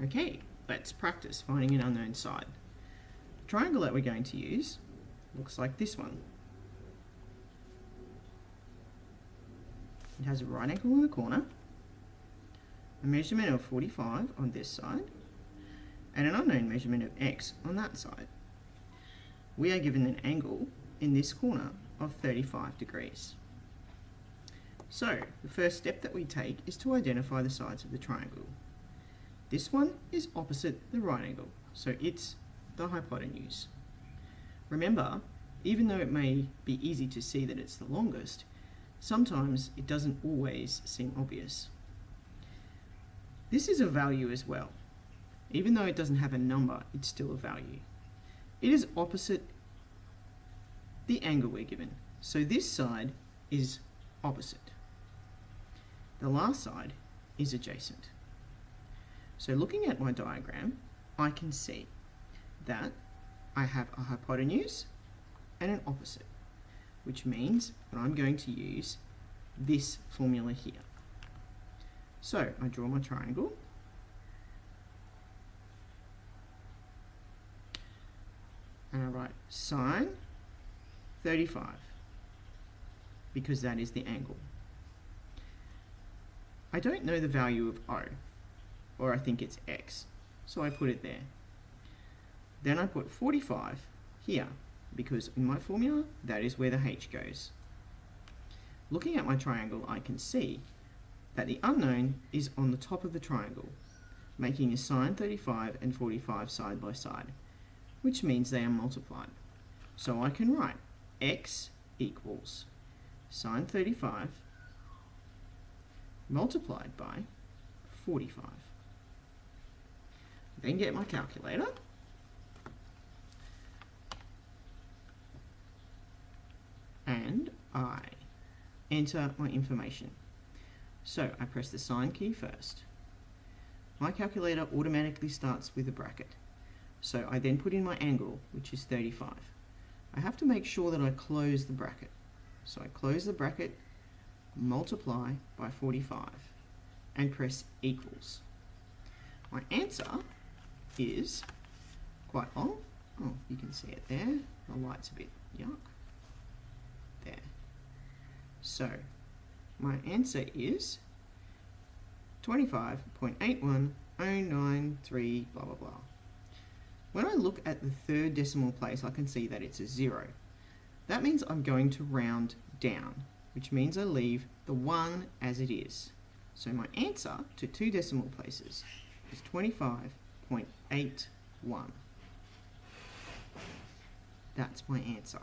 Okay, let's practice finding an unknown side. The triangle that we're going to use looks like this one. It has a right angle in the corner, a measurement of 45 on this side, and an unknown measurement of x on that side. We are given an angle in this corner of 35 degrees. So, the first step that we take is to identify the sides of the triangle. This one is opposite the right angle, so it's the hypotenuse. Remember, even though it may be easy to see that it's the longest, sometimes it doesn't always seem obvious. This is a value as well. Even though it doesn't have a number, it's still a value. It is opposite the angle we're given, so this side is opposite. The last side is adjacent. So looking at my diagram, I can see that I have a hypotenuse and an opposite, which means that I'm going to use this formula here. So I draw my triangle, and I write sine 35 because that is the angle. I don't know the value of O, or I think it's x, so I put it there. Then I put 45 here because in my formula that is where the h goes. Looking at my triangle, I can see that the unknown is on the top of the triangle, making a sine 35 and 45 side by side, which means they are multiplied. So I can write x equals sine 35 multiplied by 45. Then get my calculator and I enter my information. So I press the sign key first. My calculator automatically starts with a bracket. So I then put in my angle, which is 35. I have to make sure that I close the bracket. So I close the bracket, multiply by 45, and press equals. My answer is quite long. Oh, you can see it there. The light's a bit yuck. There. So my answer is 25.81093 blah blah blah. When I look at the third decimal place, I can see that it's a 0. That means I'm going to round down, which means I leave the 1 as it is. So my answer to 2 decimal places is 25.81. That's my answer.